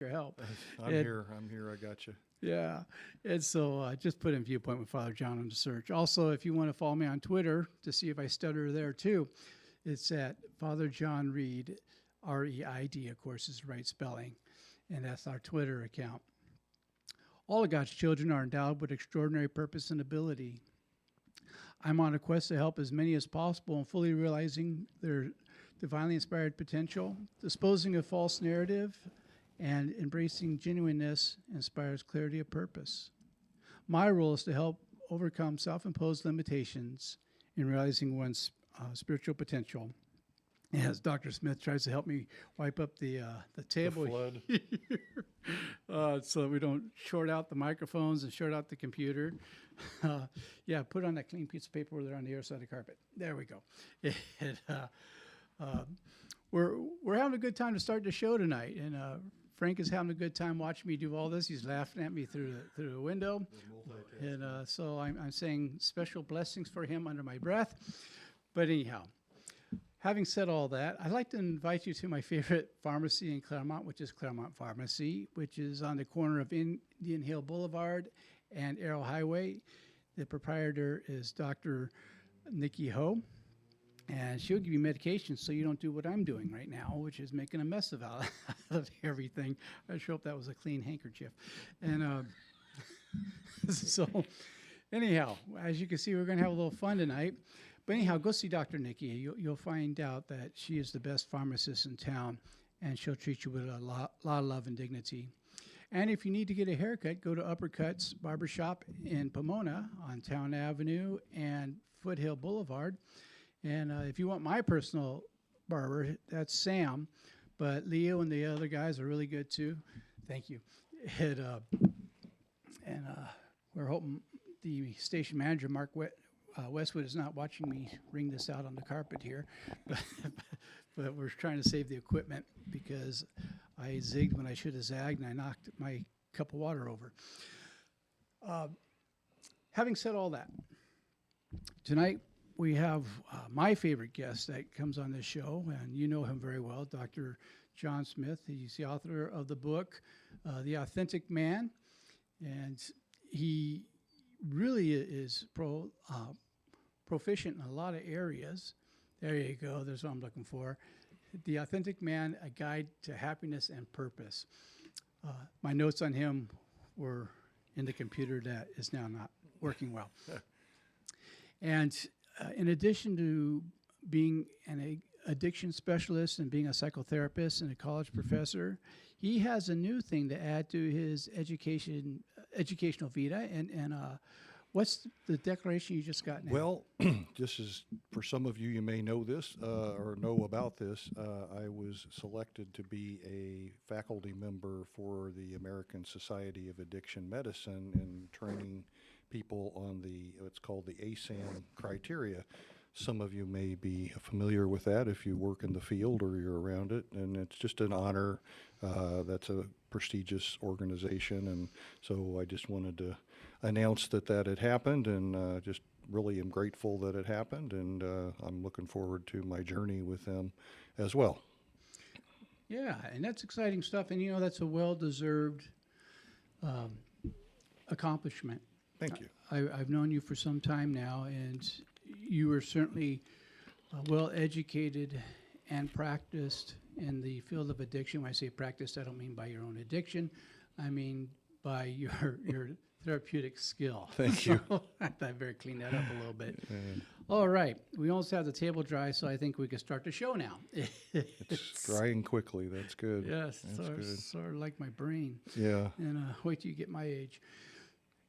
your help. I'm And, here. I'm here. I got you. yeah. And so just put in Viewpoint with Father John on the search. Also, if you want to follow me on Twitter to see if I stutter there too, it's at Father John Reed, REID, of course, is the right spelling. And that's our Twitter account. All of God's children are endowed with extraordinary purpose and ability. I'm on a quest to help as many as possible in fully realizing their divinely inspired potential. Disposing of false narrative and embracing genuineness inspires clarity of purpose. My role is to help overcome self-imposed limitations in realizing one's spiritual potential. As Dr. Smith tries to help me wipe up the table flood. here, so we don't short out the microphones and short out the computer. Yeah, put on that clean piece of paper over there on the other side of the carpet. There we go. And, we're having a good time to start the show tonight, and Frank is having a good time watching me do all this. He's laughing at me through the window, and so I'm saying special blessings for him under my breath. But anyhow, having said all that, I'd like to invite you to my favorite pharmacy in Claremont, which is Claremont Pharmacy, which is on the corner of Indian Hill Boulevard and Arrow Highway. The proprietor is Dr. Nikki Ho, and she'll give you medication so you don't do what I'm doing right now, which is making a mess of out of everything. I sure hope that was a clean handkerchief. And so anyhow, as you can see, we're going to have a little fun tonight. But anyhow, go see Dr. Nikki. You'll find out that she is the best pharmacist in town, and she'll treat you with a lot of love and dignity. And if you need to get a haircut, go to Uppercuts Barbershop in Pomona on Town Avenue and Foothill Boulevard. And if you want my personal barber, that's Sam. But Leo and the other guys are really good too. Thank you. And we're hoping the station manager, Mark Westwood, is not watching me wring this out on the carpet here. But we're trying to save the equipment because I zigged when I should have zagged, and I knocked my cup of water over. Having said all that, tonight we have my favorite guest that comes on this show, and you know him very well, Dr. John Smith. He's the author of the book, The Authentic Man, and he really is proficient in a lot of areas. There you go. There's what I'm looking for. The Authentic Man, A Guide to Happiness and Purpose. My notes on him were in the computer that is now not working well. And in addition to being an addiction specialist and being a psychotherapist and a college professor, he has a new thing to add to his educational vita. And what's the declaration you just got now? Well, this is, for some of you, you may know this or know about this. I was selected to be a faculty member for the American Society of Addiction Medicine and training people on what's called the ASAM criteria. Some of you may be familiar with that if you work in the field or you're around it, and it's just an honor. That's a prestigious organization, and so I just wanted to announce that had happened, and just really am grateful that it happened, and I'm looking forward to my journey with them as well. Yeah, and that's exciting stuff, and that's a well-deserved accomplishment. Thank you. I've known you for some time now, and you were certainly well-educated and practiced in the field of addiction. When I say practiced, I don't mean by your own addiction. I mean by your therapeutic skill. Thank you. I better clean that up a little bit. All right. We almost have the table dry, so I think we can start the show now. It's drying quickly. That's good. Yes, That's sort of like my brain. Yeah. And wait till you get my age.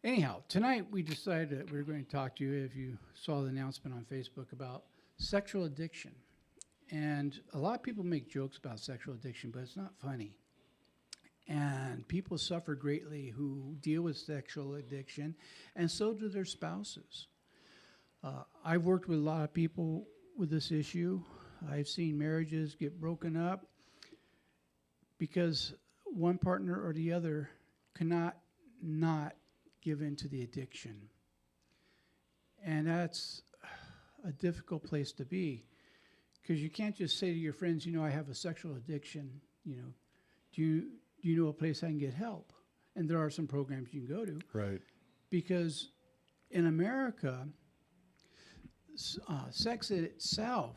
Anyhow, tonight we decided that we were going to talk to you, if you saw the announcement on Facebook, about sexual addiction. And a lot of people make jokes about sexual addiction, but it's not funny. And people suffer greatly who deal with sexual addiction, and so do their spouses. I've worked with a lot of people with this issue. I've seen marriages get broken up because one partner or the other cannot not give in to the addiction. And that's a difficult place to be, because you can't just say to your friends, I have a sexual addiction, do do you know a place I can get help? And there are some programs you can go to. Right. Because in America, sex itself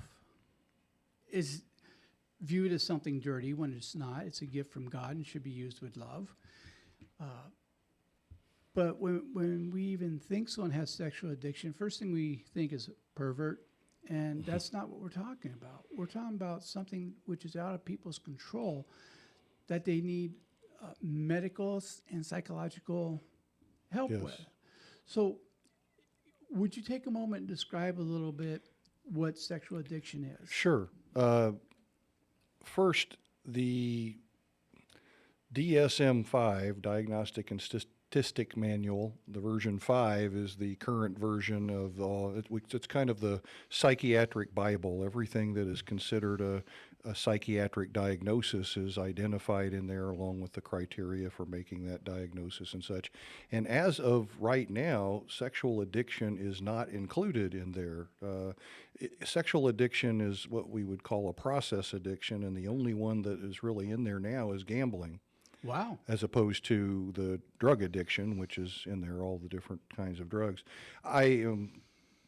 is viewed as something dirty when it's not. It's a gift from God and should be used with love. But when we even think someone has sexual addiction, first thing we think is pervert, and that's not what we're talking about. We're talking about something which is out of people's control that they need medical and psychological help Yes. with. So would you take a moment and describe a little bit what sexual addiction is? Sure. First, the DSM-5, Diagnostic and Statistic Manual, the version 5 is the current version of it's kind of the psychiatric Bible. Everything that is considered a psychiatric diagnosis is identified in there along with the criteria for making that diagnosis and such. And as of right now, sexual addiction is not included in there. Sexual addiction is what we would call a process addiction, and the only one that is really in there now is gambling. Wow. As opposed to the drug addiction, which is in there, all the different kinds of drugs. I am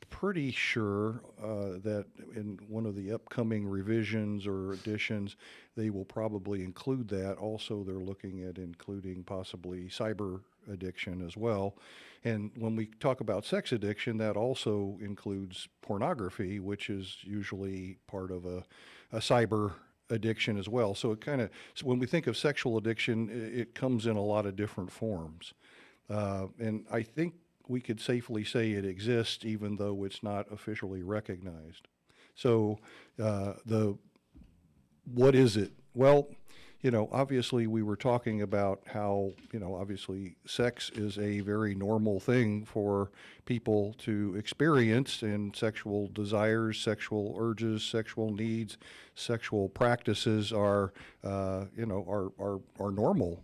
pretty sure that in one of the upcoming revisions or additions, they will probably include that. Also, they're looking at including possibly cyber addiction as well. And when we talk about sex addiction, that also includes pornography, which is usually part of a cyber addiction as well. So so when we think of sexual addiction, it comes in a lot of different forms. And I think we could safely say it exists even though it's not officially recognized. So what is it? Well, obviously we were talking about how, obviously sex is a very normal thing for people to experience, and sexual desires, sexual urges, sexual needs, sexual practices are normal.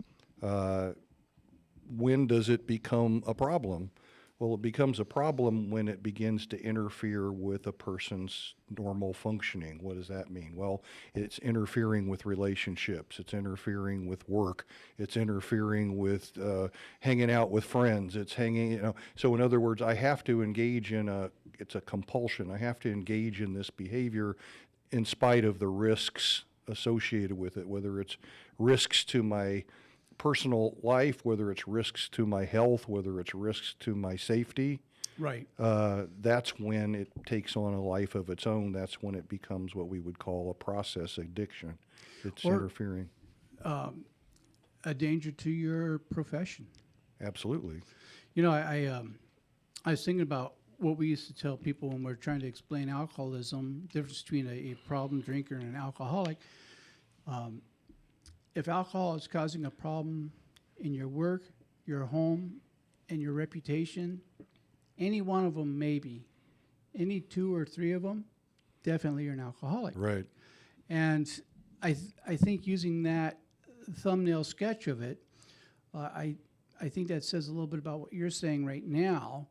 When does it become a problem? Well, it becomes a problem when it begins to interfere with a person's normal functioning. What does that mean? Well, it's interfering with relationships. It's interfering with work. It's interfering with hanging out with friends. It's So in other words, I have to engage it's a compulsion. I have to engage in this behavior in spite of the risks associated with it, whether it's risks to my personal life, whether it's risks to my health, whether it's risks to my safety. Right. That's when it takes on a life of its own. That's when it becomes what we would call a process addiction. It's interfering. A danger to your profession. Absolutely. I was thinking about what we used to tell people when we're trying to explain alcoholism, the difference between a problem drinker and an alcoholic. If alcohol is causing a problem in your work, your home, and your reputation, any one of them maybe, any two or three of them, definitely you're an alcoholic. Right. And I think using that thumbnail sketch of it, I think that says a little bit about what you're saying right now,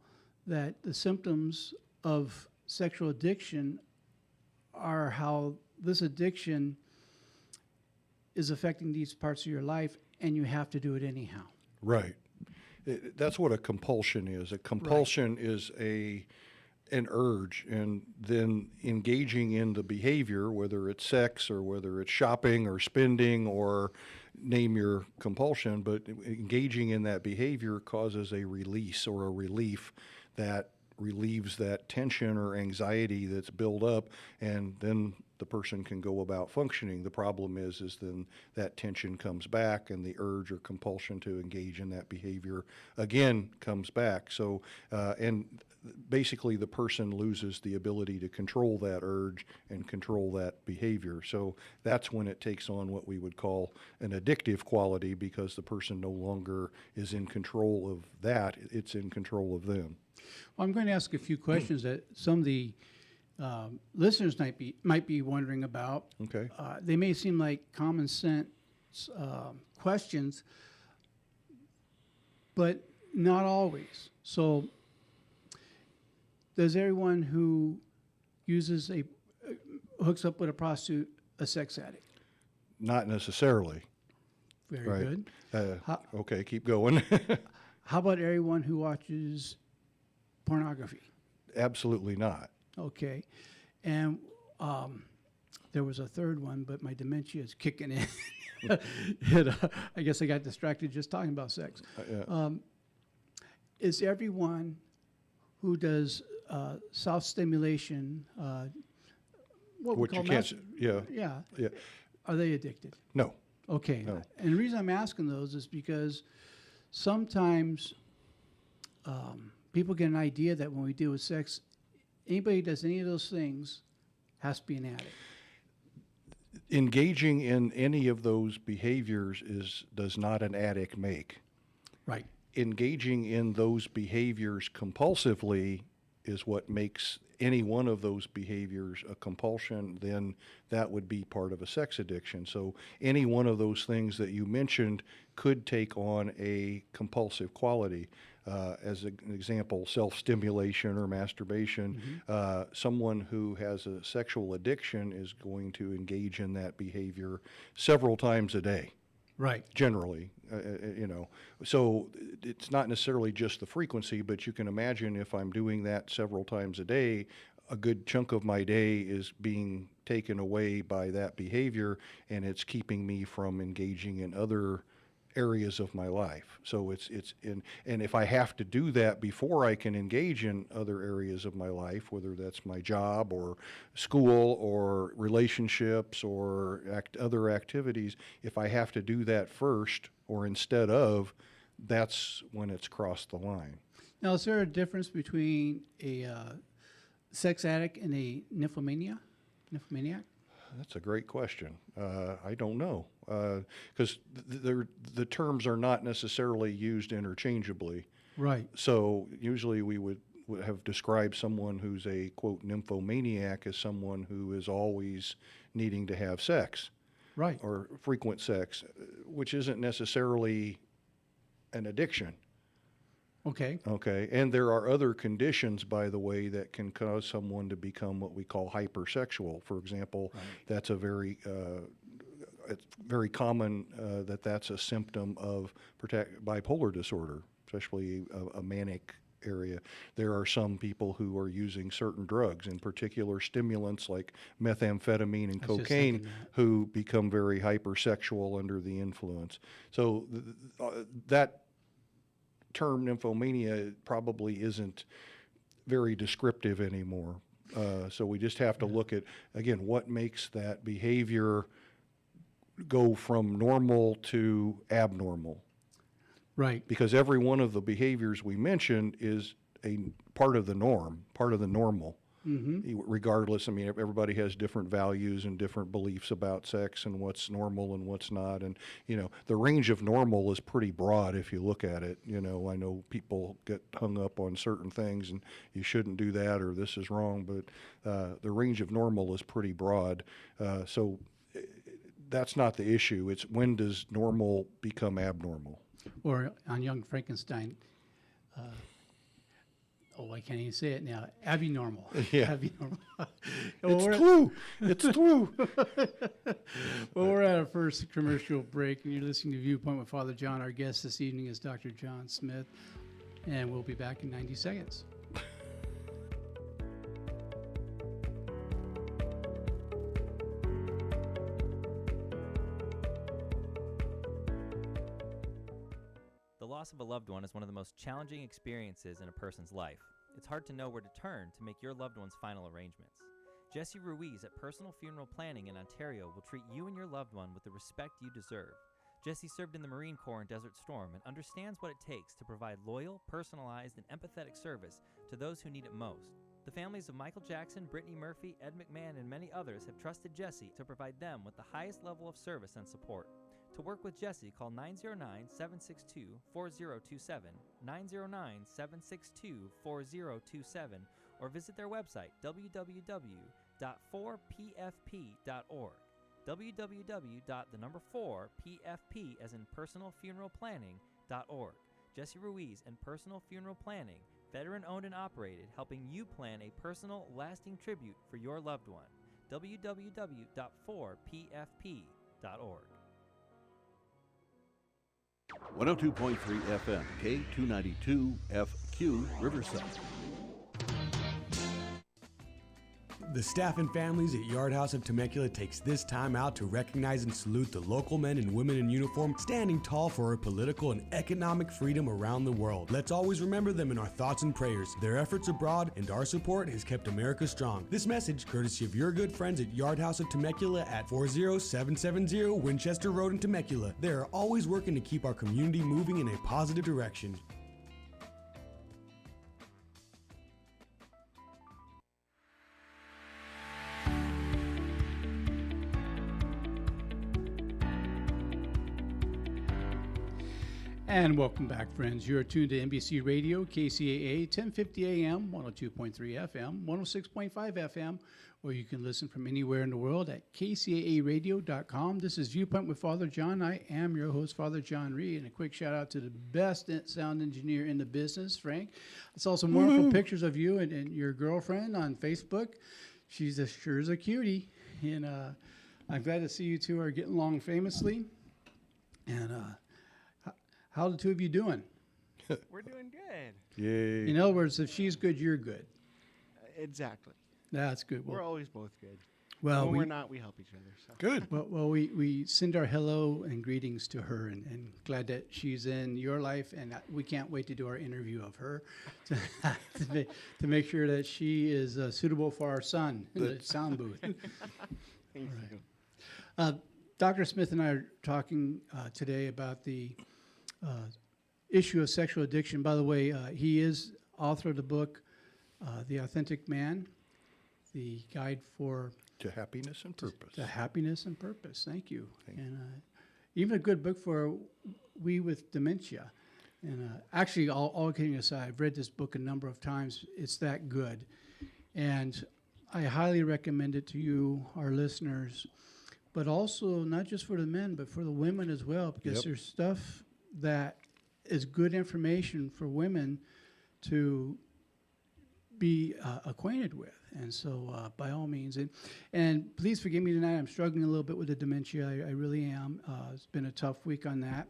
that the symptoms of sexual addiction are how this addiction is affecting these parts of your life, and you have to do it anyhow. Right. That's what a compulsion is. A compulsion is an urge, and then engaging in the behavior, whether it's sex or whether it's shopping or spending or name your compulsion, but engaging in that behavior causes a release or a relief that relieves that tension or anxiety that's built up, and then the person can go about functioning. The problem is then that tension comes back, and the urge or compulsion to engage in that behavior again comes back. So, and basically the person loses the ability to control that urge and control that behavior. So that's when it takes on what we would call an addictive quality, because the person no longer is in control of that, it's in control of them. Well, I'm going to ask a few questions that some of the listeners might be wondering about. Okay. They may seem like common sense questions, but not always. So, does everyone who hooks up with a prostitute a sex addict? Not necessarily. Very Right. good. How, Okay, keep going. how about everyone who watches pornography? Absolutely not. Okay. And there was a third one, but my dementia is kicking in. And, I guess I got distracted just talking about sex. Yeah. Is everyone who does self-stimulation, what we What call you can't, yeah, yeah, yeah. are they addicted? No. Okay. No. And the reason I'm asking those is because sometimes people get an idea that when we deal with sex, anybody who does any of those things has to be an addict. Engaging in any of those behaviors does not an addict make. Right. Engaging in those behaviors compulsively is what makes any one of those behaviors a compulsion. Then that would be part of a sex addiction. So any one of those things that you mentioned could take on a compulsive quality. As an example, self-stimulation or masturbation. Someone who has a sexual addiction is going to engage in that behavior several times a day. Right. Generally, so it's not necessarily just the frequency, but you can imagine if I'm doing that several times a day, a good chunk of my day is being taken away by that behavior, and it's keeping me from engaging in other areas of my life. So and if I have to do that before I can engage in other areas of my life, whether that's my job or school or relationships or other activities, if I have to do that first or instead of, that's when it's crossed the line. Now, is there a difference between a sex addict and a nymphomaniac? That's a great question. I don't know, because the terms are not necessarily used interchangeably. Right. So usually we would have described someone who's a, quote, nymphomaniac as someone who is always needing to have sex. Right. Or frequent sex, which isn't necessarily an addiction. Okay. Okay, and there are other conditions, by the way, that can cause someone to become what we call hypersexual. For example, that's a it's very common that's a symptom of bipolar disorder, especially a manic area. There are some people who are using certain drugs, in particular stimulants like methamphetamine and I was just cocaine, thinking that. who become very hypersexual under the influence. So that term nymphomania probably isn't very descriptive anymore. So we just have to look at, again, what makes that behavior go from normal to abnormal. Right. Because every one of the behaviors we mentioned is a part of the norm, part of the normal. Regardless, I mean, everybody has different values and different beliefs about sex and what's normal and what's not. And, the range of normal is pretty broad if you look at it. I know people get hung up on certain things and you shouldn't do that or this is wrong, but the range of normal is pretty broad. So that's not the issue. It's when does normal become abnormal? Or on Young Frankenstein, I can't even say it now. Abnormal. Yeah. Abnormal. It's true. It's true. Well, we're at our first commercial break, and you're listening to Viewpoint with Father John. Our guest this evening is Dr. John Smith, and we'll be back in 90 seconds. The loss of a loved one is one of the most challenging experiences in a person's life. It's hard to know where to turn to make your loved one's final arrangements. Jesse Ruiz at Personal Funeral Planning in Ontario will treat you and your loved one with the respect you deserve. Jesse served in the Marine Corps in Desert Storm and understands what it takes to provide loyal, personalized, and empathetic service to those who need it most. The families of Michael Jackson, Brittany Murphy, Ed McMahon, and many others have trusted Jesse to provide them with the highest level of service and support. To work with Jesse, call 909-762-4027, 909-762-4027, or visit their website, www.4pfp.org, www.4pfp as in personalfuneralplanning.org. Jesse Ruiz and Personal Funeral Planning, veteran-owned and operated, helping you plan a personal, lasting tribute for your loved one. www.4pfp.org. 102.3 FM, K292 FQ, Riverside. The staff and families at Yard House of Temecula takes this time out to recognize and salute the local men and women in uniform standing tall for our political and economic freedom around the world. Let's always remember them in our thoughts and prayers. Their efforts abroad and our support has kept America strong. This message, courtesy of your good friends at Yard House of Temecula at 40770 Winchester Road in Temecula. They are always working to keep our community moving in a positive direction. And welcome back, friends. You're tuned to NBC Radio, KCAA, 1050 AM, 102.3 FM, 106.5 FM, or you can listen from anywhere in the world at kcaaradio.com. This is Viewpoint with Father John. I am your host, Father John Reed, and a quick shout out to the best sound engineer in the business, Frank. I saw some wonderful pictures of you and your girlfriend on Facebook. She's sure is a cutie, and I'm glad to see you two are getting along famously. And how are the two of you doing? We're doing good. Yay. In other words, if she's good, you're good. Exactly. That's good. We're always both good. Well, when we're not, we help each other. So. Good. Well, we send our hello and greetings to her, and glad that she's in your life, and we can't wait to do our interview of her to make sure that she is suitable for our son in the sound booth. Thank you. Dr. Smith and I are talking today about the issue of sexual addiction. By the way, he is author of the book, The Authentic Man, the guide To happiness and purpose. to happiness and purpose. Thank you. And even a good book for we with dementia. And actually, all kidding aside, I've read this book a number of times. It's that good. And I highly recommend it to you, our listeners, but also not just for the men, but for the women as well, because there's stuff that is good information for women to be acquainted with. And so by all means, and please forgive me tonight, I'm struggling a little bit with the dementia. I really am. It's been a tough week on that.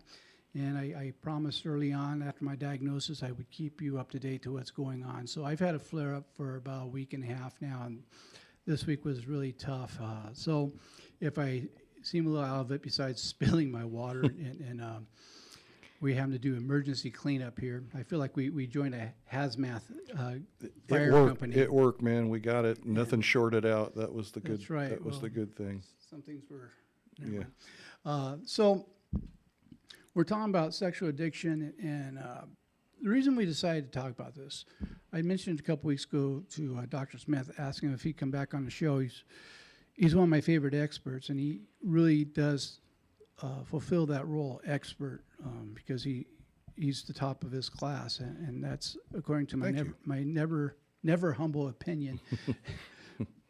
And I promised early on after my diagnosis I would keep you up to date to what's going on. So I've had a flare-up for about a week and a half now, and this week was really tough. So if I seem a little out of it, besides spilling my water and we having to do emergency cleanup here. I feel like we joined a hazmat fire company. It worked, man. We got it. Nothing shorted out. That was the good. That's right. That was the good thing. Some things were. Yeah. So we're talking about sexual addiction, and the reason we decided to talk about this, I mentioned a couple weeks ago to Dr. Smith, asking him if he'd come back on the show. He's one of my favorite experts, and he really does fulfill that role, expert, because he's the top of his class, and that's according to my never humble opinion.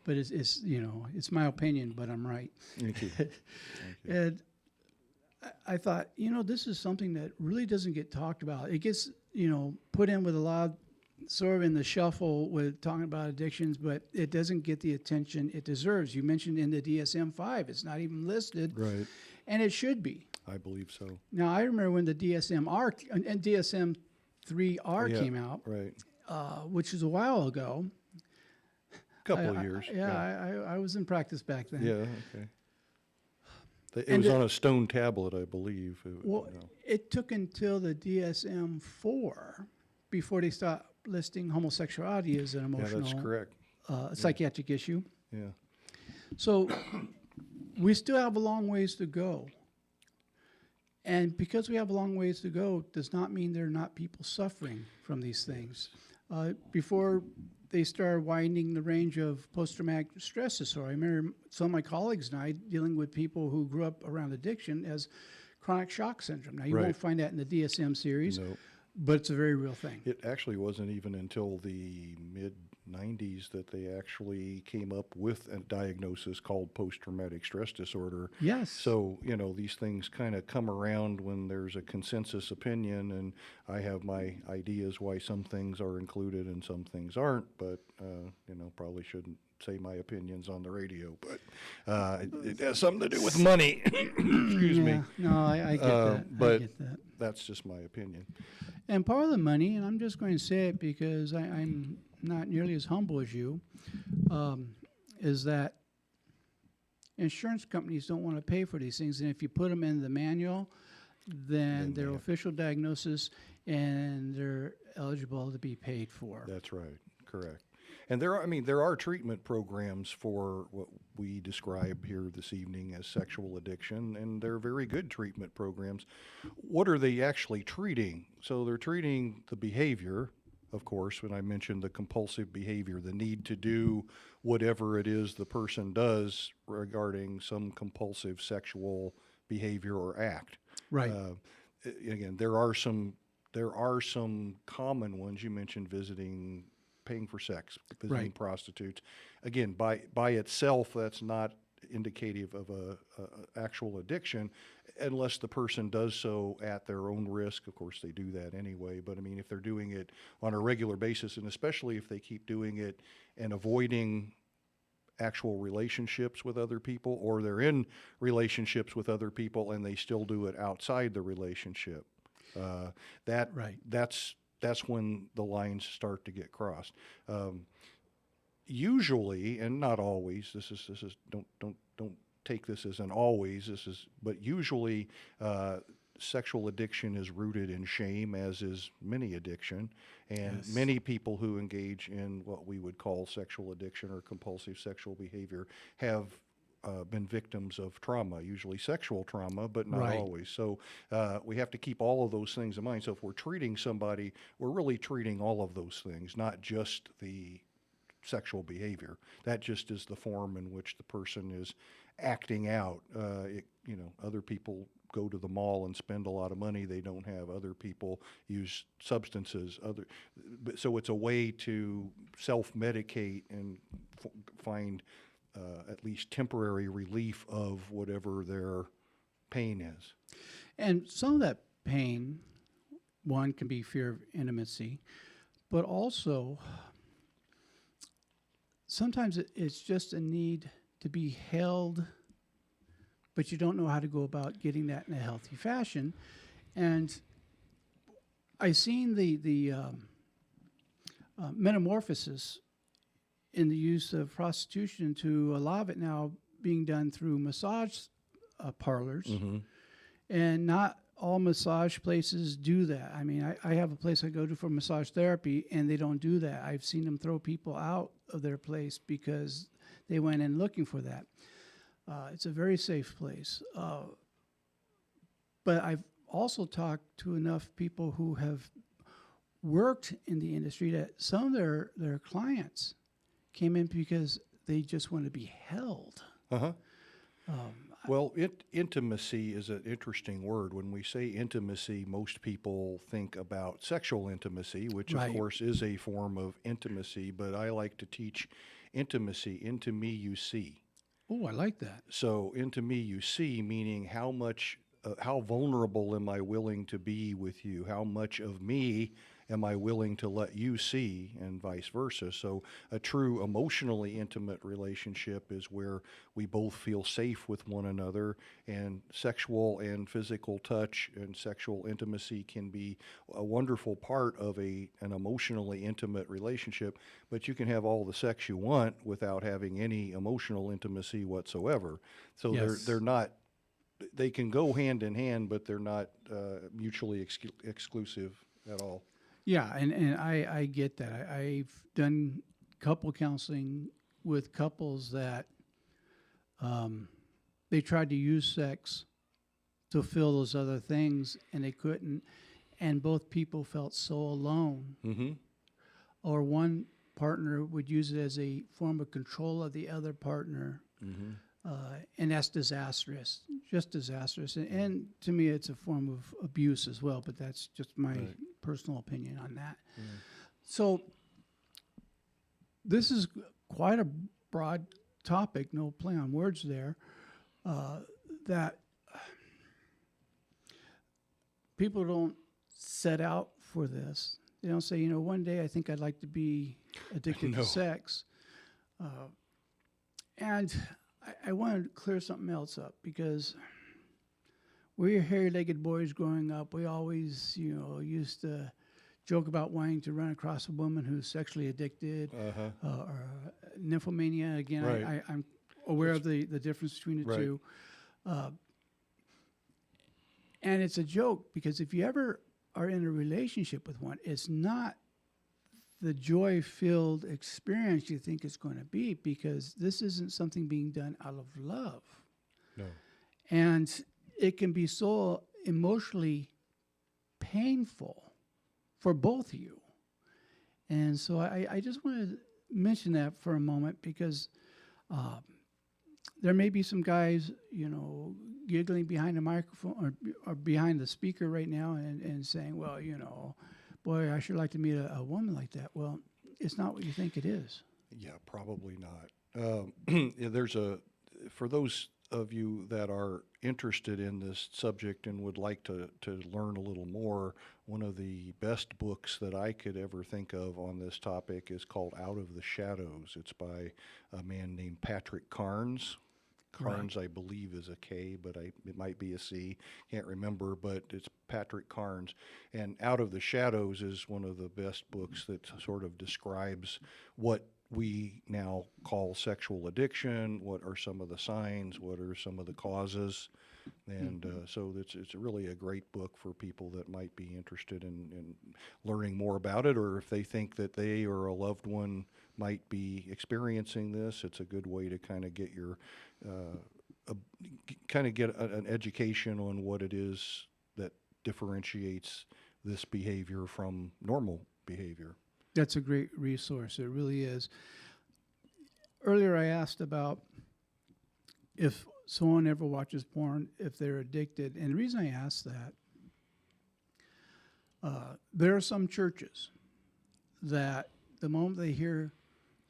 But it's my opinion, but I'm right. Thank you. And I thought, this is something that really doesn't get talked about. It gets, put in with a lot of, sort of in the shuffle with talking about addictions, but it doesn't get the attention it deserves. You mentioned in the DSM-5, it's not even listed. Right. And it should be. I believe so. Now, I remember when the DSM-R and DSM-3R came out, Right. Which is a while ago. Couple of years. I was in practice back then. Yeah. Okay. It was on a stone tablet, I believe. It took until the DSM-4 before they stopped listing homosexuality as an emotional, that's correct. Psychiatric issue. Yeah. So we still have a long ways to go. And because we have a long ways to go does not mean there are not people suffering from these things. Before they started widening the range of post-traumatic stress disorder, I remember some of my colleagues and I dealing with people who grew up around addiction as chronic shock syndrome. Now, you won't find that in the DSM series, Nope. but it's a very real thing. It actually wasn't even until the 90s that they actually came up with a diagnosis called post-traumatic stress disorder. Yes. So, these things kind of come around when there's a consensus opinion, and I have my ideas why some things are included and some things aren't, but, probably shouldn't say my opinions on the radio, but it has something to do with money. Excuse me. No, I get that. But I get that. that's just my opinion. And part of the money, and I'm just going to say it because I'm not nearly as humble as you, is that insurance companies don't want to pay for these things. And if you put them in the manual, then they're official diagnosis and they're eligible to be paid for. That's right. Correct. And there are treatment programs for what we describe here this evening as sexual addiction, and they're very good treatment programs. What are they actually treating? So they're treating the behavior, of course, when I mentioned the compulsive behavior, the need to do whatever it is the person does regarding some compulsive sexual behavior or act. Right. Again, there are some common ones. You mentioned paying for sex, visiting Right. prostitutes. Again, by itself, that's not indicative of a actual addiction, unless the person does so at their own risk. Of course, they do that anyway. But if they're doing it on a regular basis, and especially if they keep doing it and avoiding actual relationships with other people, or they're in relationships with other people and they still do it outside the relationship, that's when the lines start to get crossed. Usually, and not always, this is don't take this as an always. But usually, sexual addiction is rooted in shame, as is many addiction, and Yes. many people who engage in what we would call sexual addiction or compulsive sexual behavior have been victims of trauma, usually sexual trauma, but not Right. always. So we have to keep all of those things in mind. So if we're treating somebody, we're really treating all of those things, not just the sexual behavior. That just is the form in which the person is acting out. Other people go to the mall and spend a lot of money they don't have. Other people use substances. So it's a way to self-medicate and find at least temporary relief of whatever their pain is. And some of that pain, one, can be fear of intimacy, but also sometimes it's just a need to be held, but you don't know how to go about getting that in a healthy fashion. And I've seen the metamorphosis in the use of prostitution to a lot of it now being done through massage parlors. Mm-hmm. And not all massage places do that. I have a place I go to for massage therapy, and they don't do that. I've seen them throw people out of their place because they went in looking for that. It's a very safe place. But I've also talked to enough people who have worked in the industry that some of their clients came in because they just want to be held. Uh-huh. Well, intimacy is an interesting word. When we say intimacy, most people think about sexual intimacy, which Right. of course is a form of intimacy, but I like to teach intimacy, into me you see. Oh, I like that. So into me you see, meaning how vulnerable am I willing to be with you? How much of me am I willing to let you see, and vice versa? So a true emotionally intimate relationship is where we both feel safe with one another, and sexual and physical touch and sexual intimacy can be a wonderful part of an emotionally intimate relationship, but you can have all the sex you want without having any emotional intimacy whatsoever. So Yes. they're not, they can go hand in hand, but they're not mutually exclusive at all. Yeah, and I get that. I've done couple counseling with couples that they tried to use sex to fill those other things, and they couldn't, and both people felt so alone. Mm-hmm. Or one partner would use it as a form of control of the other partner, Mm-hmm. and that's disastrous, just disastrous. And to me, it's a form of abuse as well, but that's just my Right. personal opinion on that. So this is quite a broad topic, no play on words there, that people don't set out for this. They don't say, one day I think I'd like to be addicted No. to sex. And I want to clear something else up, because we were hairy-legged boys growing up. We always, used to joke about wanting to run across a woman who's sexually addicted, or nymphomania. Again, Right. I'm aware of the difference between the Right. two. And it's a joke, because if you ever are in a relationship with one, it's not the joy-filled experience you think it's going to be, because this isn't something being done out of love. No. And it can be so emotionally painful for both of you. And so I just want to mention that for a moment, because there may be some guys, giggling behind the microphone or behind the speaker right now and saying, well, boy, I sure like to meet a woman like that. Well, it's not what you think it is. Yeah, probably not. For those of you that are interested in this subject and would like to learn a little more, one of the best books that I could ever think of on this topic is called Out of the Shadows. It's by a man named Patrick Carnes. Carnes, I believe, is a K, but it might be a C. Can't remember, but it's Patrick Carnes. And Out of the Shadows is one of the best books that sort of describes what we now call sexual addiction, what are some of the signs, what are some of the causes. And so it's really a great book for people that might be interested in learning more about it, or if they think that they or a loved one might be experiencing this. It's a good way to kind of get your an education on what it is that differentiates this behavior from normal behavior. That's a great resource. It really is. Earlier I asked about if someone ever watches porn, if they're addicted. And the reason I asked that, there are some churches that the moment they hear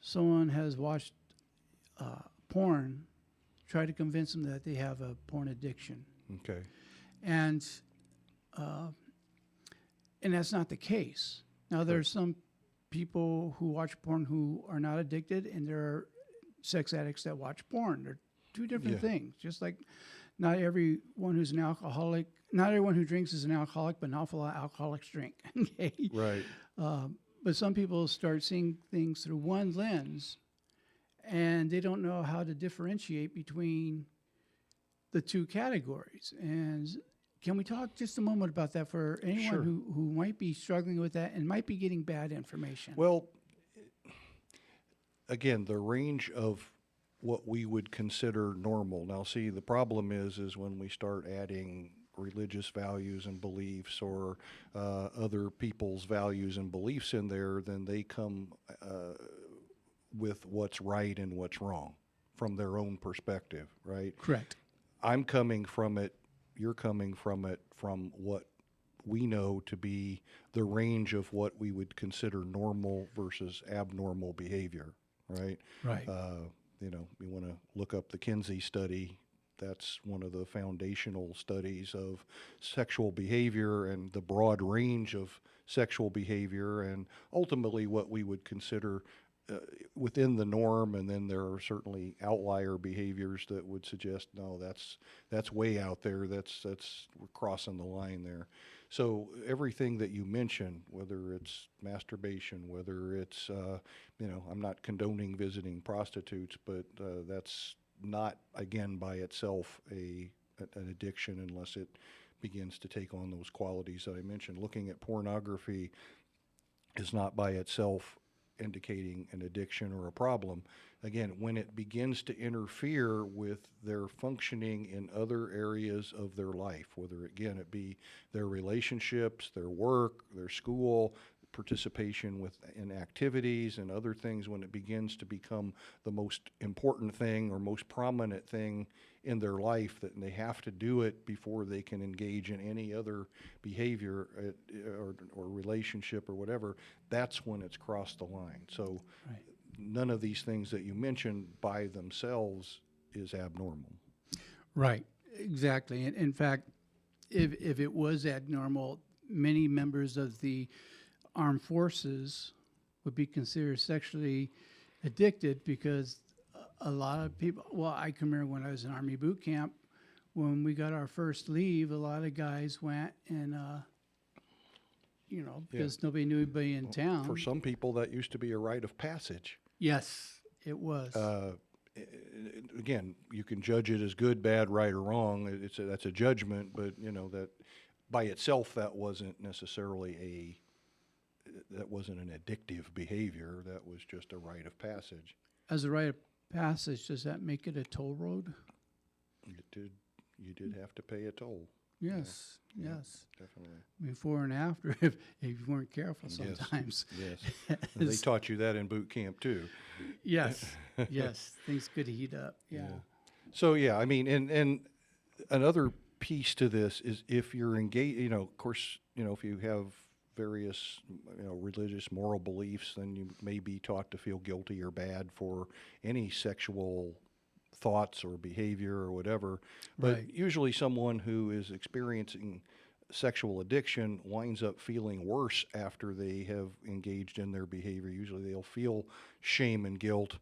someone has watched porn, try to convince them that they have a porn addiction. Okay. And that's not the case. Now, there's some people who watch porn who are not addicted, and there are sex addicts that watch porn. They're two different things. Just like not everyone who's an alcoholic, not everyone who drinks is an alcoholic, but an awful lot of alcoholics drink. Okay. Right. But some people start seeing things through one lens, and they don't know how to differentiate between the two categories. And can we talk just a moment about that for anyone Sure. who might be struggling with that and might be getting bad information? Well, again, the range of what we would consider normal. Now, see, the problem is when we start adding religious values and beliefs or other people's values and beliefs in there, then they come with what's right and what's wrong from their own perspective, right? Correct. I'm coming from it, you're coming from it from what we know to be the range of what we would consider normal versus abnormal behavior, right? Right. You want to look up the Kinsey study. That's one of the foundational studies of sexual behavior and the broad range of sexual behavior, and ultimately what we would consider within the norm. And then there are certainly outlier behaviors that would suggest, no, that's way out there. That's we're crossing the line there. So everything that you mentioned, whether it's masturbation, whether it's I'm not condoning visiting prostitutes, but that's not, again, by itself an addiction unless it begins to take on those qualities that I mentioned. Looking at pornography is not by itself indicating an addiction or a problem. Again, when it begins to interfere with their functioning in other areas of their life, whether, again, it be their relationships, their work, their school, participation in activities and other things, when it begins to become the most important thing or most prominent thing in their life, that they have to do it before they can engage in any other behavior or relationship or whatever, that's when it's crossed the line. So Right. none of these things that you mentioned by themselves is abnormal. Right, exactly. And in fact, if it was abnormal, many members of the armed forces would be considered sexually addicted because a lot of people, well, I can remember when I was in Army boot camp, when we got our first leave, a lot of guys went and, because nobody knew anybody in town. For some people, that used to be a rite of passage. Yes, it was. Again, you can judge it as good, bad, right, or wrong. That's a judgment, but that by itself that wasn't necessarily an addictive behavior. That was just a rite of passage. As a rite of passage, does that make it a toll road? It did. You did have to pay a toll. Yes, Yeah, yes. definitely. Before and after, if you weren't careful sometimes. Yes. And they taught you that in boot camp too. Yes, yes. Things could heat up. Yeah. So I mean, and another piece to this is if you're engaged, of course, if you have various, religious, moral beliefs, then you may be taught to feel guilty or bad for any sexual thoughts or behavior or whatever. But Right. usually someone who is experiencing sexual addiction winds up feeling worse after they have engaged in their behavior. Usually they'll feel shame and guilt,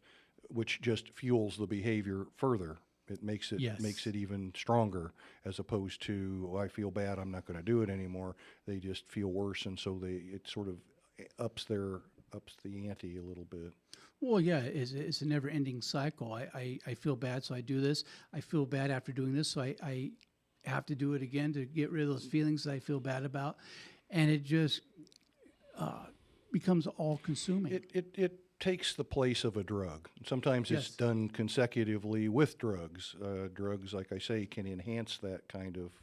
which just fuels the behavior further. It makes it Yes. makes it even stronger, as opposed to, I feel bad, I'm not going to do it anymore. They just feel worse, and so it sort of ups the ante a little bit. Well, yeah, it's a never-ending cycle. I feel bad, so I do this. I feel bad after doing this, so I have to do it again to get rid of those feelings that I feel bad about. And it just becomes all-consuming. It takes the place of a drug. Sometimes it's Yes. done consecutively with drugs. Drugs, like I say, can enhance that kind of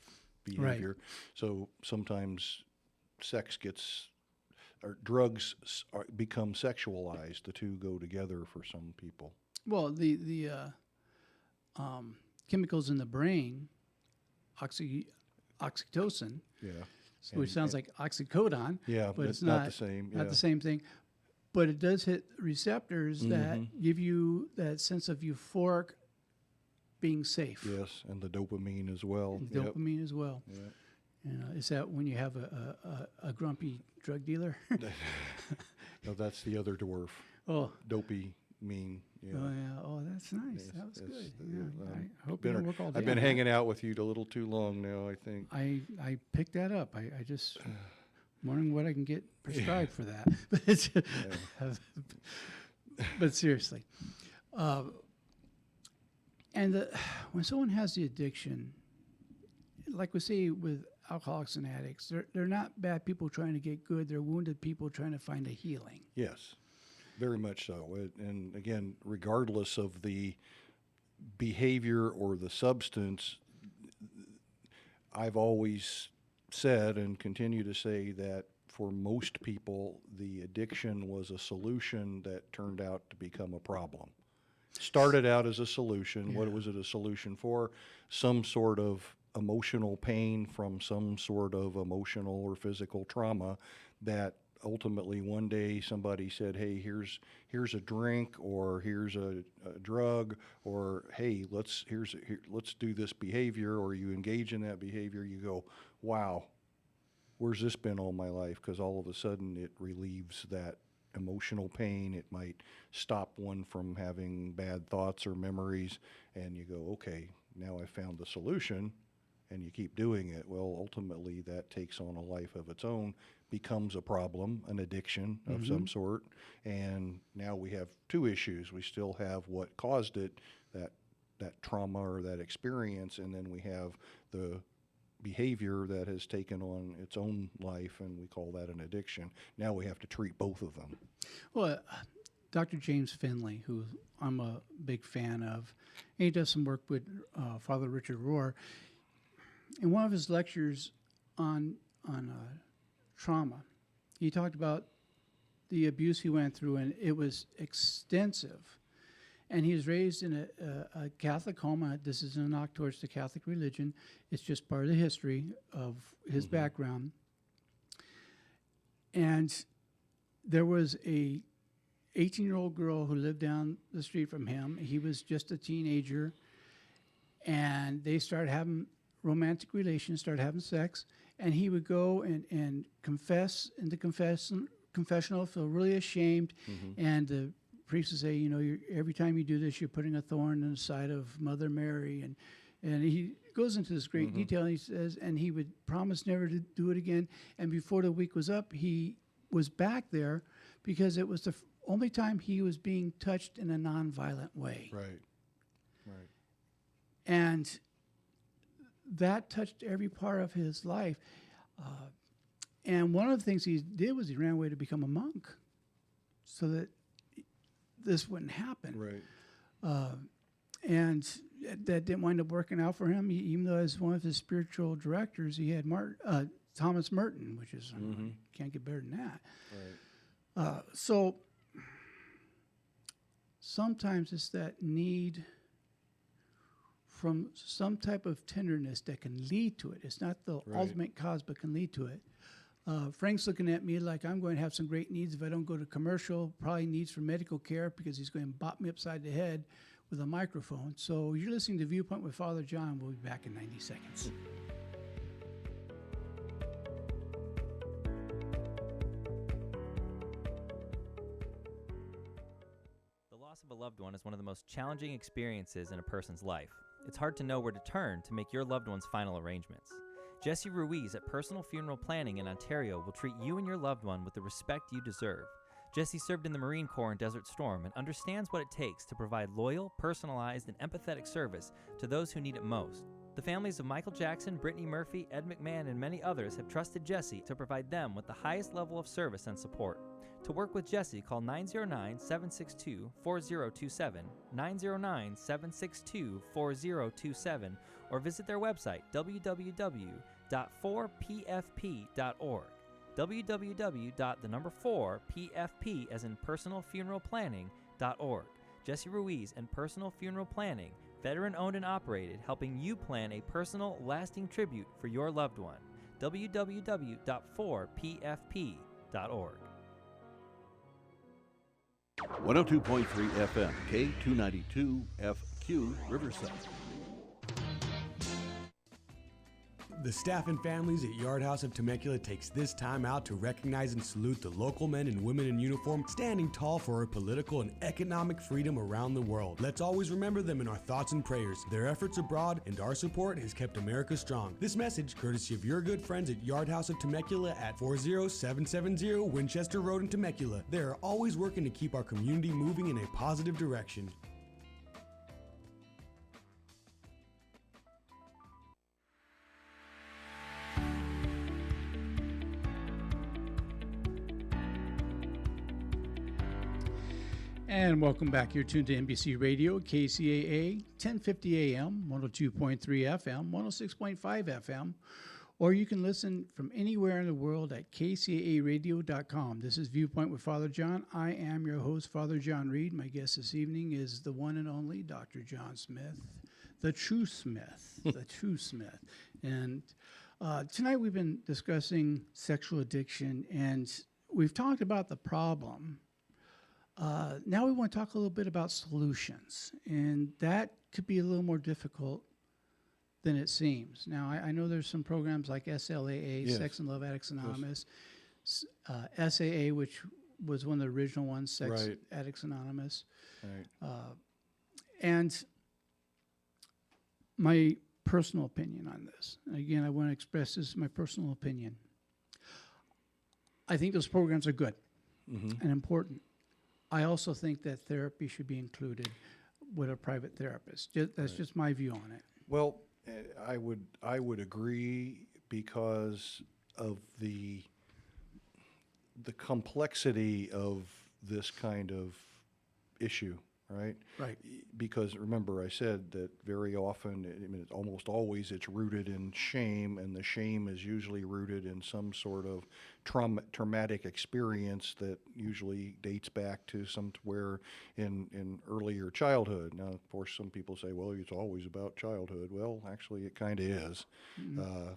behavior. So sometimes drugs become sexualized. The two go together for some people. Well, the chemicals in the brain, oxytocin, Yeah. which sounds like oxycodone, Yeah, but it's it's not the same. Not Yeah. the same thing. But it does hit receptors that give you that sense of euphoric being safe. Yes, and the dopamine as well. And Yep. dopamine as well. Yeah. Is that when you have a grumpy drug dealer? No, that's the other dwarf. Oh, Dopey mean. Yeah. oh yeah. Oh, that's nice. Yes, That was yes, good. yeah, Yeah. I hope you don't work all day. I've been on that. hanging out with you a little too long now, I think. I picked that up. I just wondering what I can get prescribed for that. But it's, but seriously, when someone has the addiction, like we say with alcoholics and addicts, they're not bad people trying to get good. They're wounded people trying to find a healing. Yes, very much so. And again, regardless of the behavior or the substance, I've always said and continue to say that for most people, the addiction was a solution that turned out to become a problem. Started out as a solution. What was it a solution for? Some sort of emotional pain from some sort of emotional or physical trauma that ultimately one day somebody said, hey, here's a drink, or here's a drug, or hey, let's do this behavior, or you engage in that behavior, you go, wow, where's this been all my life? Because all of a sudden it relieves that emotional pain. It might stop one from having bad thoughts or memories, and you go, okay, now I found the solution, and you keep doing it. Well, ultimately that takes on a life of its own, becomes a problem, an addiction of some sort, and now we have two issues. We still have what caused it, that trauma or that experience, and then we have the behavior that has taken on its own life, and we call that an addiction. Now we have to treat both of them. Well, Dr. James Finley, who I'm a big fan of, and he does some work with Father Richard Rohr. In one of his lectures on trauma, he talked about the abuse he went through, and it was extensive. And he was raised in a Catholic home. This is a knock towards the Catholic religion. It's just part of the history of his background. And there was a 18-year-old girl who lived down the street from him. He was just a teenager, and they started having romantic relations, started having sex, and he would go and confess in the confessional, feel really ashamed, and the priest would say, you know, every time you do this, you're putting a thorn in the side of Mother Mary, and he goes into this great detail, and he says, and he would promise never to do it again, and before the week was up, he was back there because it was the only time he was being touched in a nonviolent way. Right. And that touched every part of his life. And one of the things he did was he ran away to become a monk so that this wouldn't happen. Right. And that didn't wind up working out for him, even though as one of his spiritual directors, he had Thomas Merton, which is, can't get better than that. Right. So sometimes it's that need from some type of tenderness that can lead to it. It's not the ultimate cause, but can lead to it. Frank's looking at me like I'm going to have some great needs if I don't go to commercial, probably needs for medical care because he's going to bop me upside the head with a microphone. So you're listening to Viewpoint with Father John. We'll be back in 90 seconds. The loss of a loved one is one of the most challenging experiences in a person's life. It's hard to know where to turn to make your loved one's final arrangements. Jesse Ruiz at Personal Funeral Planning in Ontario will treat you and your loved one with the respect you deserve. Jesse served in the Marine Corps in Desert Storm and understands what it takes to provide loyal, personalized, and empathetic service to those who need it most. The families of Michael Jackson, Brittany Murphy, Ed McMahon, and many others have trusted Jesse to provide them with the highest level of service and support. To work with Jesse, call 909-762-4027, 909-762-4027, or visit their website, www.4pfp.org, www.4pfp as in personal funeral planning.org. Jesse Ruiz and Personal Funeral Planning, veteran-owned and operated, helping you plan a personal, lasting tribute for your loved one. www.4pfp.org. 102.3 FM, K292 FQ, Riverside. The staff and families at Yard House of Temecula takes this time out to recognize and salute the local men and women in uniform standing tall for our political and economic freedom around the world. Let's always remember them in our thoughts and prayers. Their efforts abroad and our support has kept America strong. This message, courtesy of your good friends at Yard House of Temecula at 40770 Winchester Road in Temecula. They are always working to keep our community moving in a positive direction. And welcome back. You're tuned to NBC Radio, KCAA, 1050 AM, 102.3 FM, 106.5 FM, or you can listen from anywhere in the world at kcaaradio.com. This is Viewpoint with Father John. I am your host, Father John Reed. My guest this evening is the one and only Dr. John Smith, the true Smith, the true Smith. And tonight we've been discussing sexual addiction, and we've talked about the problem. Now we want to talk a little bit about solutions, and that could be a little more difficult than it seems. Now, I know there's some programs like SLAA, Yes. Sex and Love Addicts Anonymous, SAA, which was one of the original ones, Sex Right. Addicts Anonymous. Right. And my personal opinion on this, again, I want to express this as my personal opinion. I think those programs are good and important. I also think that therapy should be included with a private therapist. That's just my view on it. Well, I would agree because of the complexity of this kind of issue. right? Right. Because remember, I said that very often, I mean, it's almost always it's rooted in shame, and the shame is usually rooted in some sort of traumatic experience that usually dates back to somewhere in earlier childhood. Now, of course, some people say, well, it's always about childhood. Well, actually, it kind of is.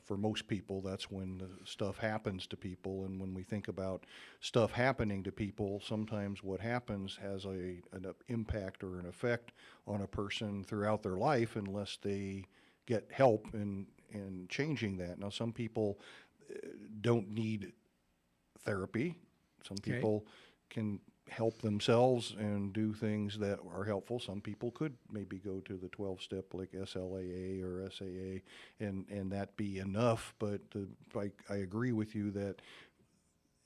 For most people, that's when the stuff happens to people, and when we think about stuff happening to people, sometimes what happens has an impact or an effect on a person throughout their life unless they get help in changing that. Now, some people don't need therapy. Some Okay. people can help themselves and do things that are helpful. Some people could maybe go to the 12-step like SLAA or SAA and that be enough. But I agree with you that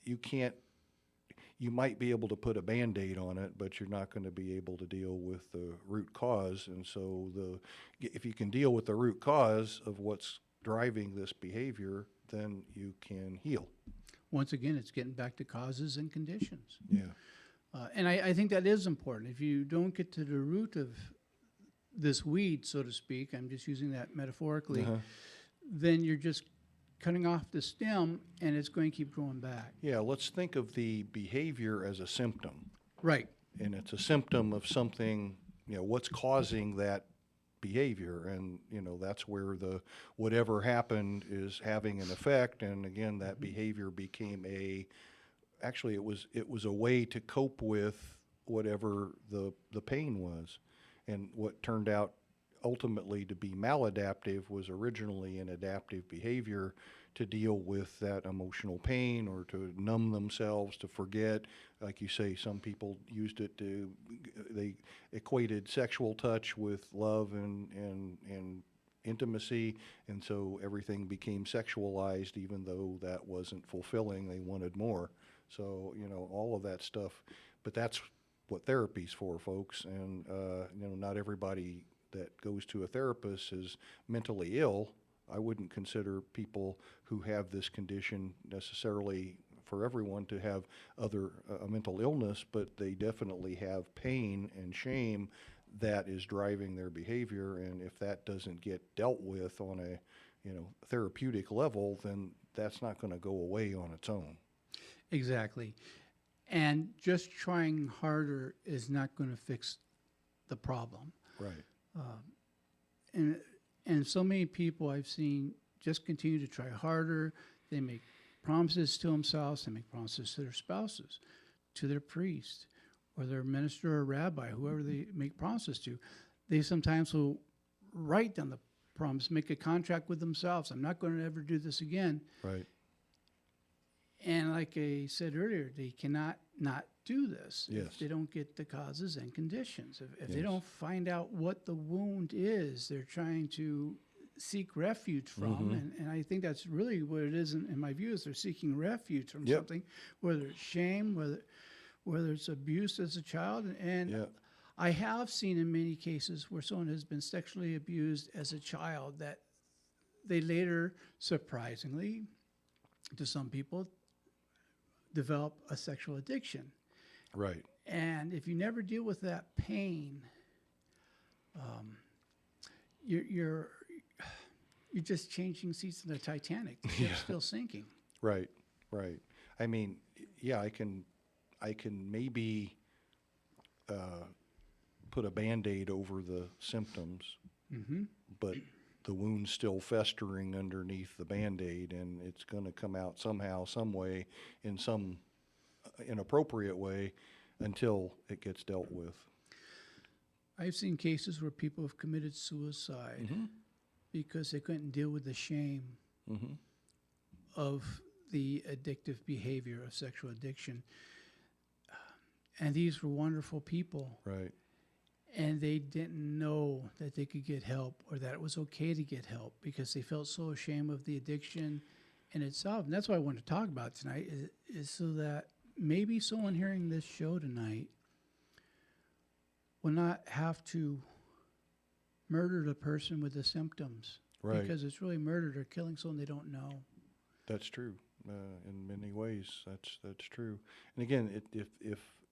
you might be able to put a Band-Aid on it, but you're not going to be able to deal with the root cause. And so if you can deal with the root cause of what's driving this behavior, then you can heal. Once again, it's getting back to causes and conditions. Yeah. And I think that is important. If you don't get to the root of this weed, so to speak, I'm just using that metaphorically, then you're just cutting off the stem and it's going to keep growing back. Yeah, let's think of the behavior as a symptom. Right. And it's a symptom of something, what's causing that behavior. And, that's where whatever happened is having an effect. And again, that behavior became actually it was a way to cope with whatever the pain was. And what turned out ultimately to be maladaptive was originally an adaptive behavior to deal with that emotional pain or to numb themselves, to forget. Like you say, some people used it they equated sexual touch with love and intimacy, and so everything became sexualized even though that wasn't fulfilling. They wanted more. So, all of that stuff. But that's what therapy's for, folks. And, not everybody that goes to a therapist is mentally ill. I wouldn't consider people who have this condition necessarily for everyone to have a mental illness, but they definitely have pain and shame that is driving their behavior. And if that doesn't get dealt with on a therapeutic level, then that's not going to go away on its own. Exactly. And just trying harder is not going to fix the problem. Right. And so many people I've seen just continue to try harder. They make promises to themselves. They make promises to their spouses, to their priest, or their minister or rabbi, whoever they make promises to. They sometimes will write down the promise, make a contract with themselves. I'm not going to ever do this again. Right. And like I said earlier, they cannot not do this Yes. if they don't get the causes and conditions. If they Yes. don't find out what the wound is, they're trying to seek refuge from. And I think that's really what it is in my view, is they're seeking refuge from Yep. something, whether it's shame, whether it's abuse as a child. And Yeah. I have seen in many cases where someone has been sexually abused as a child that they later, surprisingly, to some people, develop a sexual addiction. Right. And if you never deal with that pain, you're just changing seats in the Titanic. The ship's still sinking. Right. Right. I mean, yeah, I can maybe put a Band-Aid over the symptoms, but the wound's still festering underneath the Band-Aid, and it's going to come out somehow, some way, in some inappropriate way, until it gets dealt with. I've seen cases where people have committed suicide because they couldn't deal with the shame of the addictive behavior of sexual addiction. And these were wonderful people. Right. And they didn't know that they could get help or that it was okay to get help because they felt so ashamed of the addiction in itself. And that's what I want to talk about tonight is so that maybe someone hearing this show tonight will not have to murder the person with the symptoms. Right. Because it's really murder or killing someone they don't know. That's true. In many ways, that's true. And again,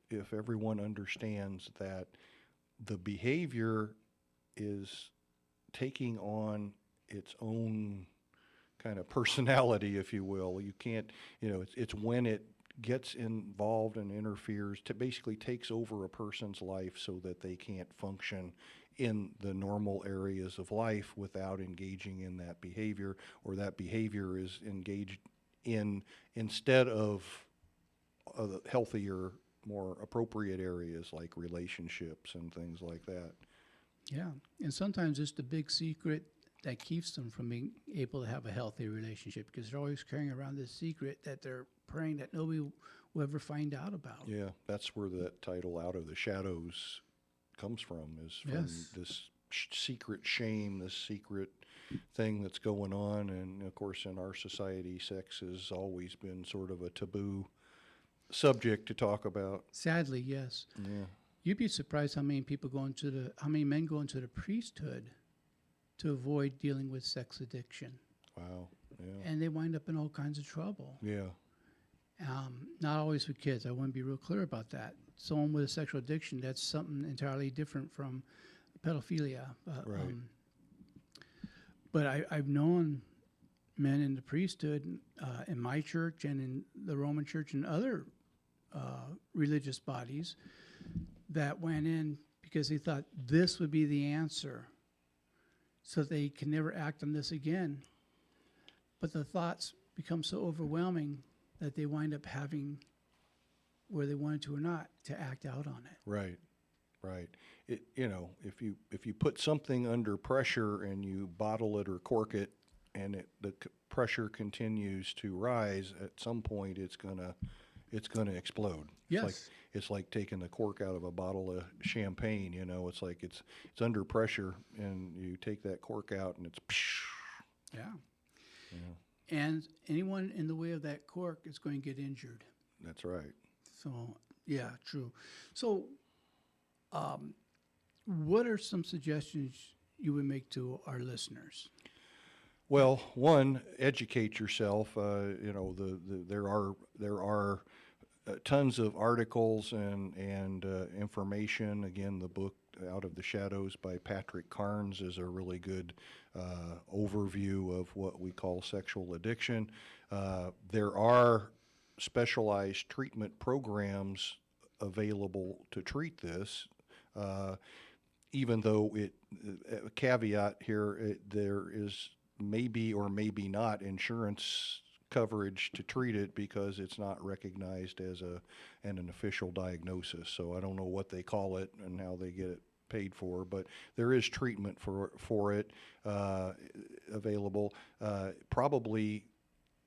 if everyone understands that the behavior is taking on its own kind of personality, if you will. You can't, it's when it gets involved and interferes, to basically takes over a person's life so that they can't function in the normal areas of life without engaging in that behavior, or that behavior is engaged in instead of healthier, more appropriate areas like relationships and things like that. Yeah, and sometimes it's the big secret that keeps them from being able to have a healthy relationship, because they're always carrying around this secret that they're praying that nobody will ever find out about. Yeah, that's where that title "Out of the Shadows" comes from, is from Yes. this secret shame, this secret thing that's going on. And of course, in our society, sex has always been sort of a taboo subject to talk about. Sadly, yes. Yeah, You'd be surprised how many how many men go into the priesthood to avoid dealing with sex addiction, wow, yeah, and they wind up in all kinds of trouble. yeah, Not always with kids. I want to be real clear about that. Someone with a sexual addiction, that's something entirely different from pedophilia. Right. But I've known men in the priesthood, in my church and in the Roman Church and other religious bodies, that went in because they thought this would be the answer, so they can never act on this again. But the thoughts become so overwhelming that they wind up having, whether they wanted to or not, to act out on it. right, right. It, if you put something under pressure and you bottle it or cork it, and the pressure continues to rise, at some point it's gonna explode. Yes. It's like taking the cork out of a bottle of champagne. It's like it's under pressure, and you take that cork out, and it's Yeah. yeah, And anyone in the way of that cork is going to get injured. that's right. So, yeah, true. So, what are some suggestions you would make to our listeners? Well, one, educate yourself. There are tons of articles and information. Again, the book "Out of the Shadows" by Patrick Carnes is a really good overview of what we call sexual addiction. There are specialized treatment programs available to treat this. Even though a caveat here, there is maybe or maybe not insurance coverage to treat it, because it's not recognized as an official diagnosis. So I don't know what they call it and how they get it paid for, but there is treatment for it available. Probably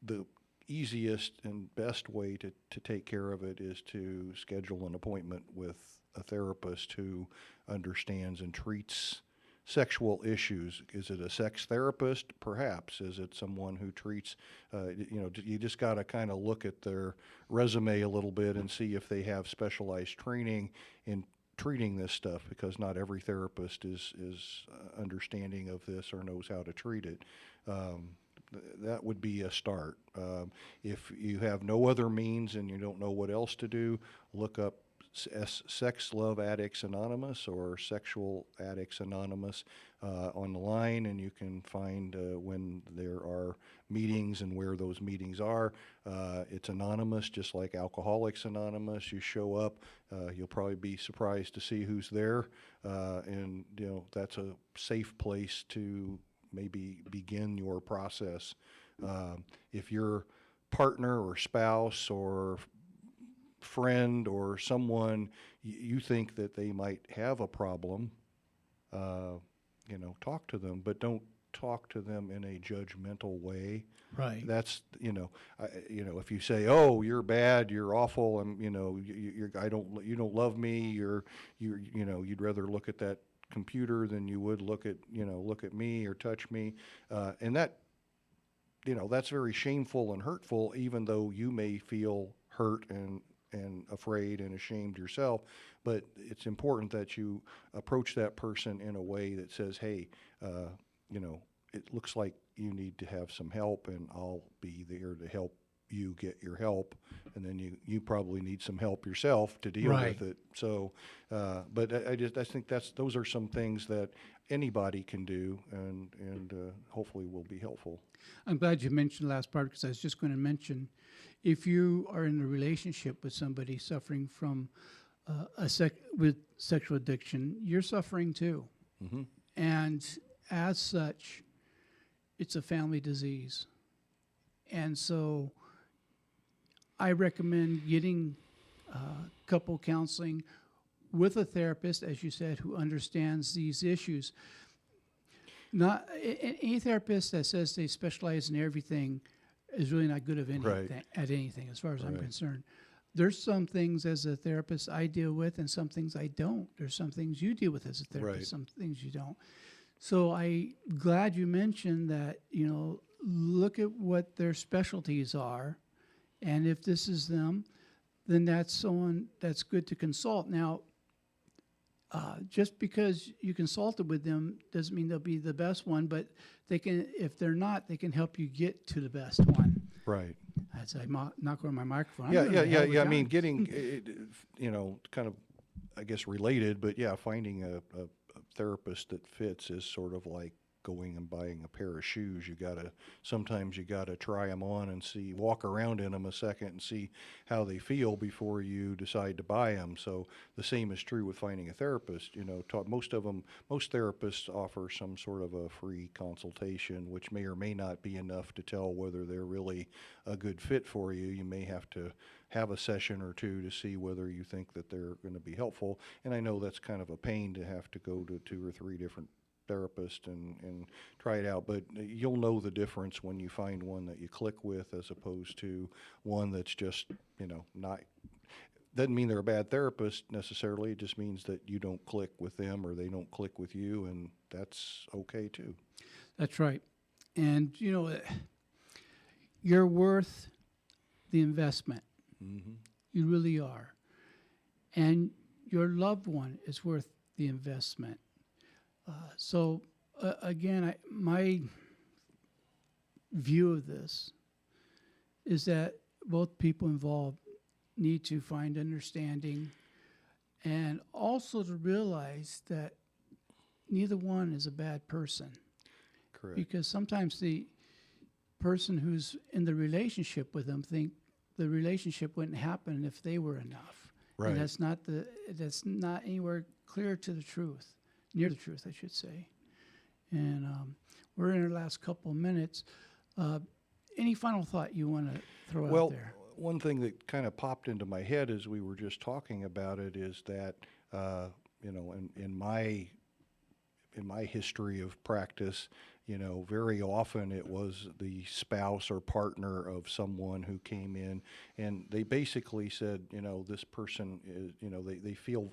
the easiest and best way to take care of it is to schedule an appointment with a therapist who understands and treats sexual issues. Is it a sex therapist? Perhaps. Is it someone who treats, you just got to kind of look at their resume a little bit and see if they have specialized training in treating this stuff, because not every therapist is understanding of this or knows how to treat it. That would be a start. If you have no other means and you don't know what else to do, look up Sex Love Addicts Anonymous or Sexual Addicts Anonymous online, and you can find when there are meetings and where those meetings are. It's anonymous, just like Alcoholics Anonymous. You show up, you'll probably be surprised to see who's there, and that's a safe place to maybe begin your process. If your partner or spouse or friend or someone you think that they might have a problem, talk to them, but don't talk to them in a judgmental way. Right. That's if you say, "Oh, you're bad, you're awful," and you don't love me, you'd rather look at that computer than you would look at me or touch me, and that that's very shameful and hurtful, even though you may feel hurt and afraid and ashamed yourself. But it's important that you approach that person in a way that says, "Hey, it looks like you need to have some help, and I'll be there to help you get your help, and then you probably need some help yourself to deal Right. with it. So, but I think those are some things that anybody can do, and hopefully will be helpful. I'm glad you mentioned the last part, because I was just going to mention, if you are in a relationship with somebody suffering from with sexual addiction, you're suffering too. Mm-hmm. And as such, it's a family disease. And so I recommend getting couple counseling with a therapist, as you said, who understands these issues. Not any therapist that says they specialize in everything is really not good of anything, Right. at anything, as far as I'm Right. concerned. There's some things as a therapist I deal with, and some things I don't. There's some things you deal with as a therapist, Right. some things you don't. So I'm glad you mentioned that, look at what their specialties are, and if this is them, then that's someone that's good to consult. Now, just because you consulted with them doesn't mean they'll be the best one, but they can, if they're not, they can help you get to the best one. Right. As I knock on my microphone. I'm Yeah, doing yeah, a yeah, hell of a yeah. I job. mean, getting, kind of, I guess, related, but yeah, finding a therapist that fits is sort of like going and buying a pair of shoes. Sometimes you gotta try them on and walk around in them a second and see how they feel before you decide to buy them. So the same is true with finding a therapist. Most therapists offer some sort of a free consultation, which may or may not be enough to tell whether they're really a good fit for you. You may have to have a session or two to see whether you think that they're going to be helpful. And I know that's kind of a pain to have to go to 2 or 3 different therapists and try it out, but you'll know the difference when you find one that you click with, as opposed to one that's just, not, doesn't mean they're a bad therapist necessarily. It just means that you don't click with them or they don't click with you, and that's okay too. That's right. And, you're worth the investment. Mm-hmm. You really are. And your loved one is worth the investment. So, again, my view of this is that both people involved need to find understanding, and also to realize that neither one is a bad person. Correct. Because sometimes the person who's in the relationship with them think the relationship wouldn't happen if they were enough. Right. And that's not anywhere clear to the truth, near the truth, I should say. And we're in our last couple of minutes. Any final thought you want to throw out there? One thing that kind of popped into my head as we were just talking about it is that, in my history of practice, very often it was the spouse or partner of someone who came in, and they basically said, this person is, they feel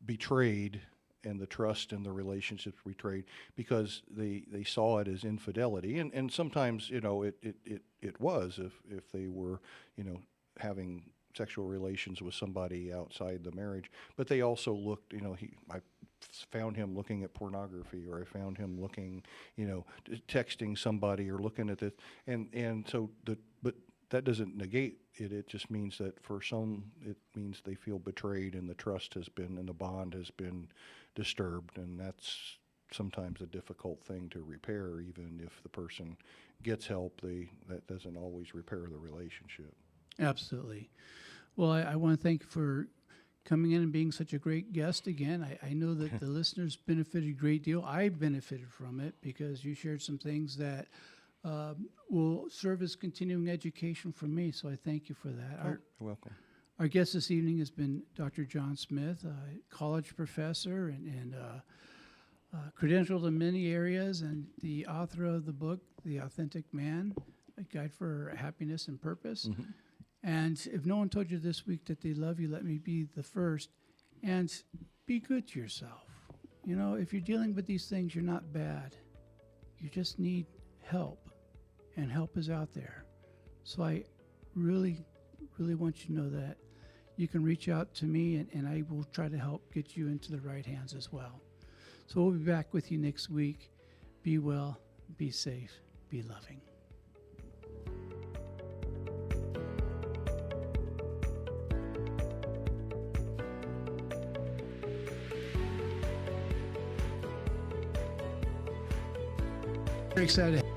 betrayed, and the trust in the relationships betrayed because they saw it as infidelity, and sometimes it was if they were having sexual relations with somebody outside the marriage, but they also looked, I found him looking at pornography, or I found him looking, texting somebody or looking at this, and so but that doesn't negate it. It just means that for some, it means they feel betrayed, and the trust has been, and the bond has been disturbed, and that's sometimes a difficult thing to repair. Even if the person gets help, that doesn't always repair the relationship. Absolutely. Well, I want to thank you for coming in and being such a great guest again. I know that the listeners benefited a great deal. I benefited from it because you shared some things that will serve as continuing education for me, so I thank you for that. You're welcome. Our guest this evening has been Dr. John Smith, a college professor and credentialed in many areas, and the author of the book, The Authentic Man, A Guide for Happiness and Purpose. Mm-hmm. And if no one told you this week that they love you, let me be the first. And be good to yourself. If you're dealing with these things, you're not bad. You just need help, and help is out there. So I really, really want you to know that. You can reach out to me, and I will try to help get you into the right hands as well. So we'll be back with you next week. Be well, be safe, be loving. Very excited.